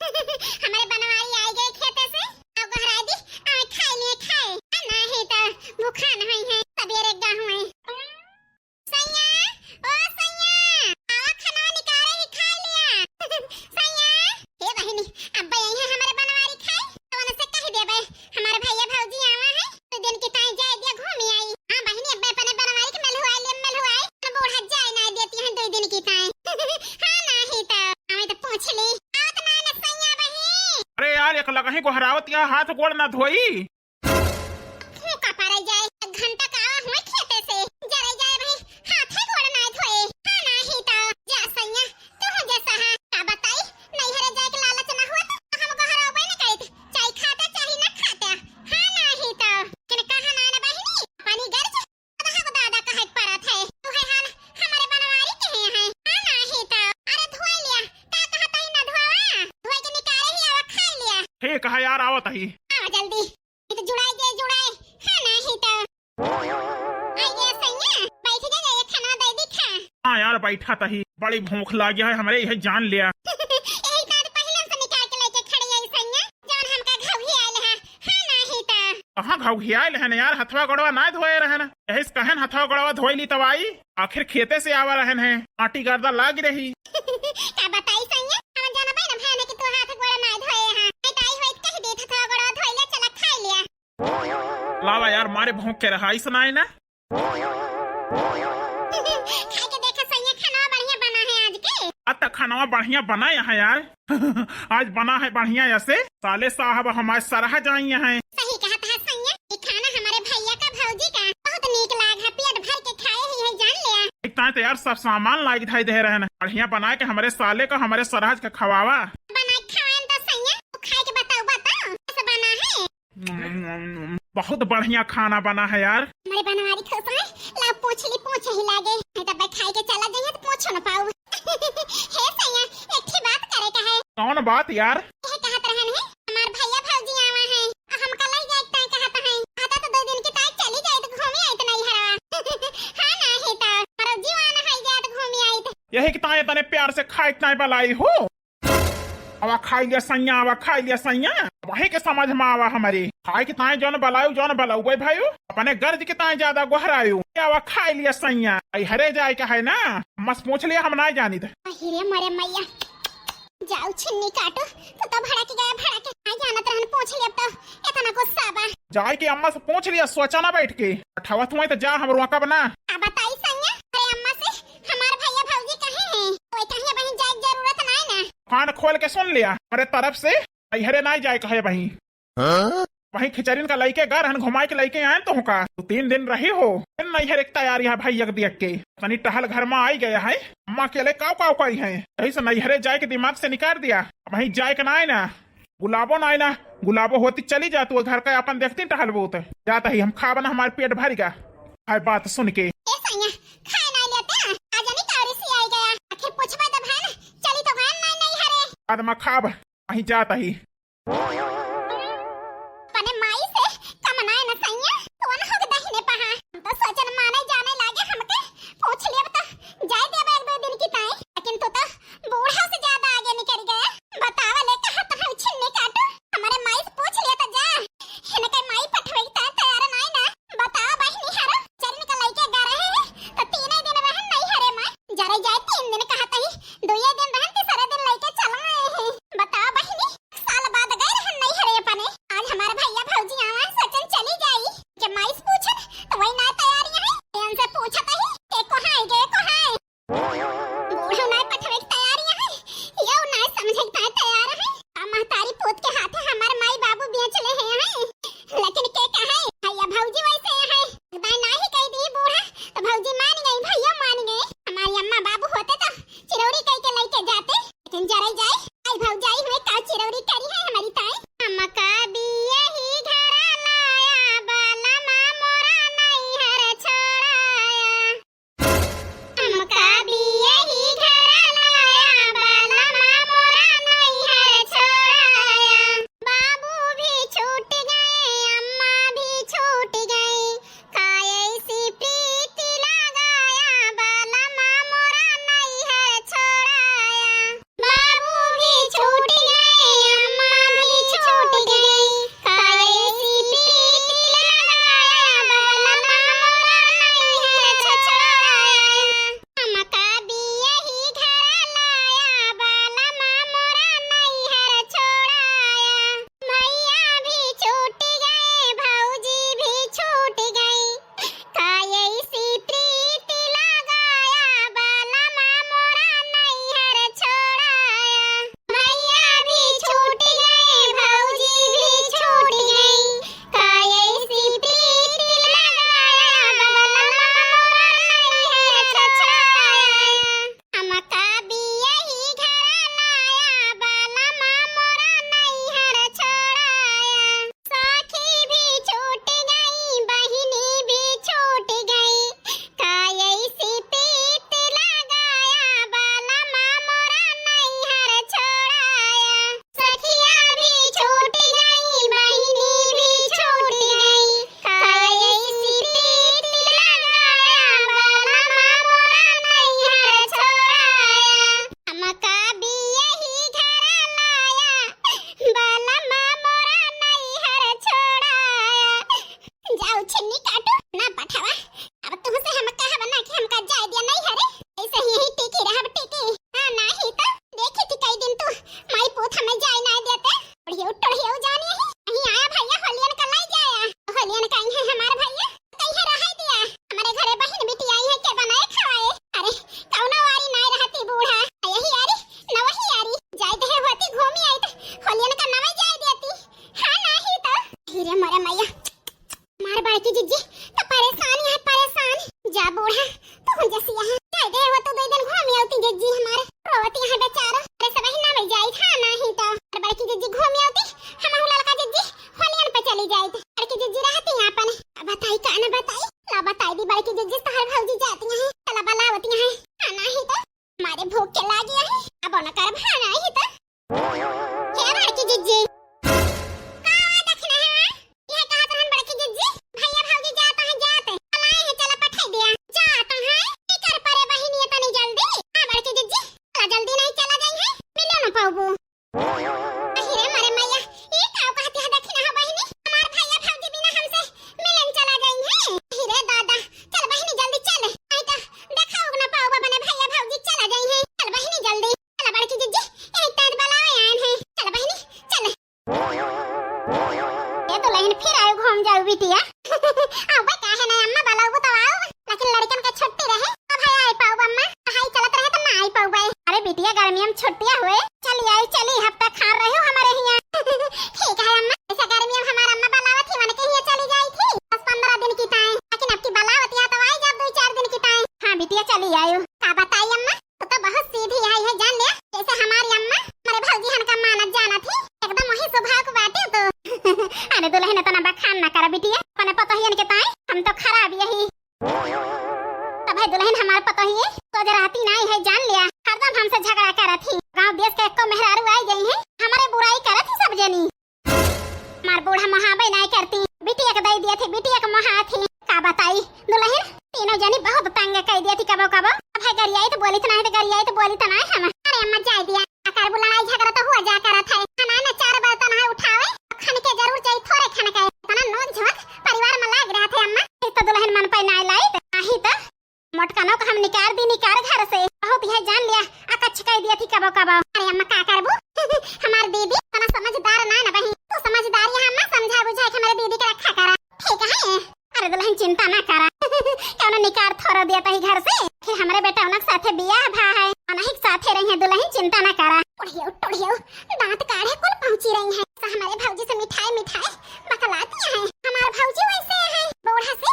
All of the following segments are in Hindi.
हमारे बनवारी आई गए खेते से अब गहराई दी खाई लिए खाए नहीं तो भूखा नहीं है सबेरे गाँव में सैया ओ सैया आवा खाना निकाले ही खा लिया सैया हे बहिनी अब यही है हमारे बनवारी खाए तो उनसे कह देबे हमारे भैया भौजी आवा है तो दिन के ताई जाए दिया घूमी आई हां बहिनी अब अपने बनवारी के मेल हुआ तो बूढ़ा जाए ना देती है 2 दिन की ताई हां नहीं तो हमें तो पूछ ली आवत ना ना सैया बहिनी अरे यार एक लगही को हरावत यहाँ हाथ गोड़ ना धोई का पारे जाए घंटा का हुए खेते से जरे जाए भाई हाथ है गोड़ ना धोए हां नहीं तो जा सैया तू जैसा है का बताई नहीं हरे जाए के लालच ना हुआ तो हम को हरावे ना कहते चाय खाता चाहे ना खाता हां नहीं तो किन कहा ना ना बहिनी पानी गर्ज अदा को दादा का है परत है तू है हाल हमारे बनवारी के है हां नहीं तो अरे धोए लिया का कहता ही ना धोवा धोए के निकाले ही आवा खा लिया ठीक है यार आवत ही आओ जल्दी ये तो जुड़ाई दे जुड़ाई हां नहीं तो आई गया सैया बैठ जा ये खाना दे दी खा हाँ यार बैठा तही बड़ी भूख लागी है हमारे यह जान लिया यही तो पहले से निकाल के लेके खड़े आई सैया जान हमका घाव ही आइल है हां नहीं तो कहाँ घाव खियाल है यार हथवा गड़वा ना धोए रहन यही कहन हथवा गड़वा धोई ली तब आई आखिर खेते से आवा रहन है माटी गर्दा लाग रही का बताई सैया हम जाना भाई ना भाने कि तू हाथ गोड़ा ना धोए हां नहीं तो आई होई कह दे था गोड़ा धोई ले चला खा लिया लावा यार मारे भूख के रहा सुनाई ना खाई के देखा सैया खाना बढ़िया बना है आज के अब तक खाना बढ़िया बना है यार आज बना है बढ़िया ऐसे साले साहब हमारे सराह जाई हैं सही कहा था सैया ये खाना हमारे भैया का भौजी का बहुत नीक लाग है पेट भर के खाए ही है जान लिया एक तो यार सब सामान लाग दिखाई दे रहे हैं बढ़िया बना के हमारे साले का हमारे सराज का खवावा बना के खवाएं तो सैया तू खाए के बताओ कैसे बना है बहुत बढ़िया खाना बना है यार हमारे बनवारी खुश है ला पूछ ही लागे नहीं तो खाई के चला जाइए तो पूछो ना पाऊ हे सैया एक ही बात करे का है कौन बात यार ये कहत रहन है हमार भैया भौजी आवा है हम कल ही जाए ताई कहत है आता तो 2 दिन की ताई चली जाए तो घूमी आई तो नहीं हरवा हां नहीं तो पर जीवान है जाए तो घूमी आई तो यही कि ताए तने प्यार से खाई ताए बलाई हो आवा खाई लिया सैया वही के समझ में आवा हमारी खाई के ताए जौन बलाऊ भाई भाई अपने गर्ज के ताए ज्यादा गोहरायु आवा खाई लिया सैया आई हरे जाए का है ना मस पूछ लिया हम नहीं जानी थे हिरे मरे मैया जाओ छिन्नी काटो तो भड़ा के आई जानत रहन पूछ लिया तो इतना गुस्सा बा जाए के अम्मा से पूछ लिया सोचा ना बैठ के अठावा तुम्हें तो जा हम रोका बना अब बताई सैया अरे अम्मा से हमार भैया भौजी कहे हैं कोई कहिए बहन जाए जरूरत नहीं ना कान खोल के सुन लिया मेरे तरफ से हरे नहीं जाए कहे वही वही खिचड़ीन का लइके घर हन घुमाए के लइके आए तो का तो 3 दिन रही हो फिर नहीं हर एक तैयारी है भाई देख के तनी टहल घर में आई गया है अम्मा अकेले काव कही है यही से नहीं हरे जाए के दिमाग से निकाल दिया वही जाए के ना ना गुलाबो होती चली जा तू घर का अपन देखती टहल बहुत जाता ही हम खा बना हमारे पेट भर गया है बात सुन के ए सैया खाए नहीं लेते आज नहीं कावरी से आई गया आखिर पूछबा तो भाई चली तो गान नहीं हरे बाद में खाब वही जाता ही पने माई से कमनाए न सैया तो न हो दहिने पहा हम तो सोचन माने जाने लागे हमके पूछ लिया बता जाए दे 1-2 दिन की ताई लेकिन तू तो बूढ़ा से ज्यादा आगे निकल गया बतावा ले कहा तो हम छिन्ने काटो हमारे माई से पूछ लिया तो जा हिने के माई पठवे ता तैयार नहीं ना बताओ बहनी हरा चल निकल के गा रहे हैं तो 3 दिन रहन नहीं हरे मां जरे जाए 3 दिन कहा तही 2 दिन रहन तीसरा दिन लेके चल आए हैं बताओ बहनी साल बाद गए रहन नहीं हरे अपने आज हमारे भैया भौजी आवा सचन चली जाई जब माई से पूछन तो वही ना तैयारी है इनसे पूछा तही के को हाय गे को हाय बूढ़ो ना पठवे की तैयारी है यो ना समझे ता तैयार है अम्मा तारी पोत के हाथे हमारे माई बाबू बेच ले हैं लेकिन के कहे भैया भौजी वैसे है दाई ना ही कह दी बूढ़ा तो भौजी मान गई भैया मान गए हमारी अम्मा बाबू होते तो चिरौरी कह के लेके जाते लेकिन जरे जाए आई भौजाई हुए का चिरौरी करी है हमारी ताई अम्मा का भी यही घर लाया बाला मां मोरा नहीं हर छोड़ाया अम्मा का भी यही घर लाया बाला मां मोरा नहीं हर छोड़ाया जीजी का देखना है यह कहा तो हम बड़की जीजी भैया भौजी जात हैं जाते चलाए हैं चला पठाई दिया जात हैं की कर परे बहिनी तनी जल्दी हां बड़की जीजी चला जल्दी नहीं चला जाई है मिले न पाऊबू अहिरे मारे मैया ये काव कहती है देखना है बहिनी हमार भैया भौजी बिना हमसे मिलन चला गई है अहिरे दादा चल बहिनी जल्दी चल नहीं तो देखा होगा ना पाऊबा बने भैया भौजी चला गई है चल बहिनी जल्दी चल बड़की जीजी एक ताज बलावे आन है चल बहिनी चल ये तो लाइन फिर आयो घूम जाओ बिटिया आओ बे काहे ना अम्मा बलाऊ तो आओ लेकिन लड़कन का छुट्टी रहे तो भाई आई पाऊ अम्मा पढ़ाई चलत रहे तो ना आई पाऊ बे अरे बिटिया गर्मी में छुट्टियां हुए चली आई चली हफ्ता खा रहे हो हमारे यहाँ ठीक है अम्मा ऐसा गर्मी में हमारा अम्मा बलावत थी मन के ही चली गई थी 10-15 दिन की टाइम लेकिन अब की बलावत या तो आई जब 2-4 दिन की टाइम हां बिटिया चली आयो का बताई अम्मा तो बहुत सीधी आई है जान लिया जैसे हमारी अम्मा हमारे भौजी हन का मानत जाना थी एकदम वही स्वभाव को बाटे तो अरे दुल्हन तो ना बखान ना करा बिटिया अपने पता ही के ताई हम तो खराब यही तब है दुल्हन हमारे पता ही तो जराती नहीं है जान लिया हरदम हमसे झगड़ा करा थी गांव देश के एको मेहरारू आई गई है हमारे बुराई करा थी सब जनी मार बूढ़ा महाबे नहीं करती बिटिया के दई दिए थे बिटिया के महा थी का बताई दुल्हन तीनों जनी बहुत तंग कह दिए थी कबो कबो अब है गरियाई तो बोली तो नहीं तो गरियाई तो बोली तो नहीं हम अरे अम्मा जाय दिया आकर बुलाई झगड़ा तो हुआ जा करा था खाना ना 4 बर्तन है उठावे खाने के जरूर चाहिए थोड़े खाने का इतना नोक झोंक परिवार में लाग रहा था अम्मा इस तो दुल्हन मन पे नहीं लाई नहीं तो मोटकनों को हम निकाल घर से बहुत यह जान लिया अकच्छ कह दिया थी कबो कबो अरे अम्मा का करबू हमार दीदी तना समझदार ना ना बहन तू समझदार है अम्मा समझा बुझा के हमारे दीदी के रखा करा ठीक है अरे दुल्हन चिंता ना करा क्यों निकार थोड़ा दिया था घर से फिर हमारे बेटा उनके साथे बियाह भा है अनहिक साथे रही है दुल्हन चिंता ना करा टोड़ियो दांत काढ़े कुल पहुंची रही है तो हमारे भौजी से मिठाई बकलाती है हमारे भौजी वैसे है बूढ़ा से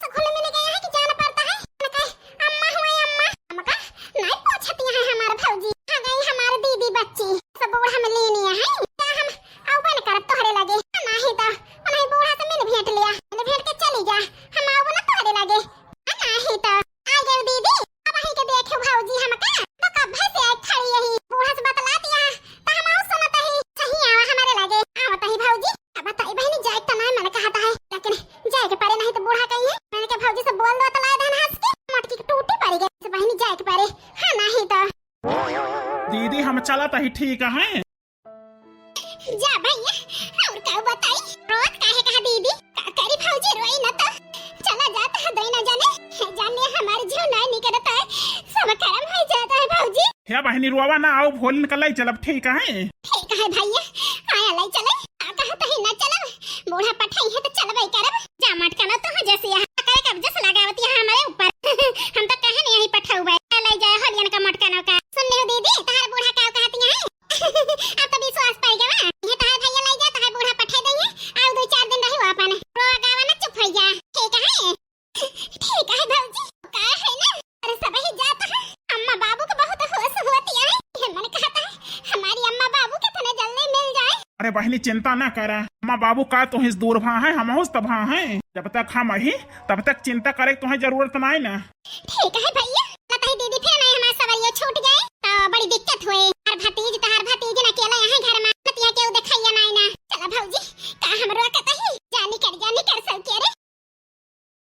तो घुल मिल गया है कि जाना पड़ता है ना कहे अम्मा हुए अम्मा का नहीं पूछती है हमारे भौजी आ गई हमारे दीदी बच्ची सब बूढ़ा में लेनी है क्या हम आवन कर तोहरे लगे नहीं तो नहीं बूढ़ा से मिल भेंट लिया मिल भेंट के चली जा हम आव ना तोहरे लगे नहीं तो आ गए दीदी अब वहीं के देखे भौजी हमका तो कब से आई खड़ी यही बूढ़ा से बतला दिया तो हम आउ सुनत ही सही आवा हमारे लगे आवत ही भौजी अब बताई बहनी जाए तो नहीं मैंने कहा था लेकिन जाए के परे नहीं तो बूढ़ा कही है मैंने के भौजी से बोल दो तो लाए धन हंस के मटकी की टूटी पड़ी गई तो बहनी जाए के परे हां नहीं तो दीदी हम चलत ही ठीक है जा भैया और का बताई रोज काहे कहा दीदी का करी भौजी रोई न तो चला जाता है दोई न जाने हमारे जीव नहीं निकलता है सब कर्म हो जाता है भौजी हे बहनी रुआवा ना आओ भोल निकल चलब ठीक है भैया आया लाई चले आ कहा तो ही न चलब बूढ़ा पठाई है तो चलबई करब जा मटका न तो हो जैसे यहाँ करे कब जस लगावती है हमारे ऊपर हम तो कहे नहीं यही पठाउबे लाई जाए हलियन का मटका न का सुन ले दीदी तार बूढ़ा का कहती है अब तो विश्वास पड़ गया ये तार भैया लाई जा तार बूढ़ा पठा देंगे आओ 2-4 दिन रहो अपन रो गावा न चुप हो जा ठीक है भौजी का है ना अरे सब ही जाता है अम्मा बाबू को बहुत होश होती है मन कहता है हमारी अम्मा बाबू कितने जल्दी मिल जाए अरे बहनी चिंता ना करा माँ बाबू का तो हिस दूर भा है हम तब है जब तक हम ही तब तक चिंता करे तुम्हें जरूरत नहीं ना ठीक है भैया लता ही दीदी फिर नहीं हमारा सवारियां छूट गए तो बड़ी दिक्कत हुई हर भतीज न अकेला यहाँ घर में लतिया के दिखाइया नहीं ना चला भौजी का हमरो कहता है जानी कर सब के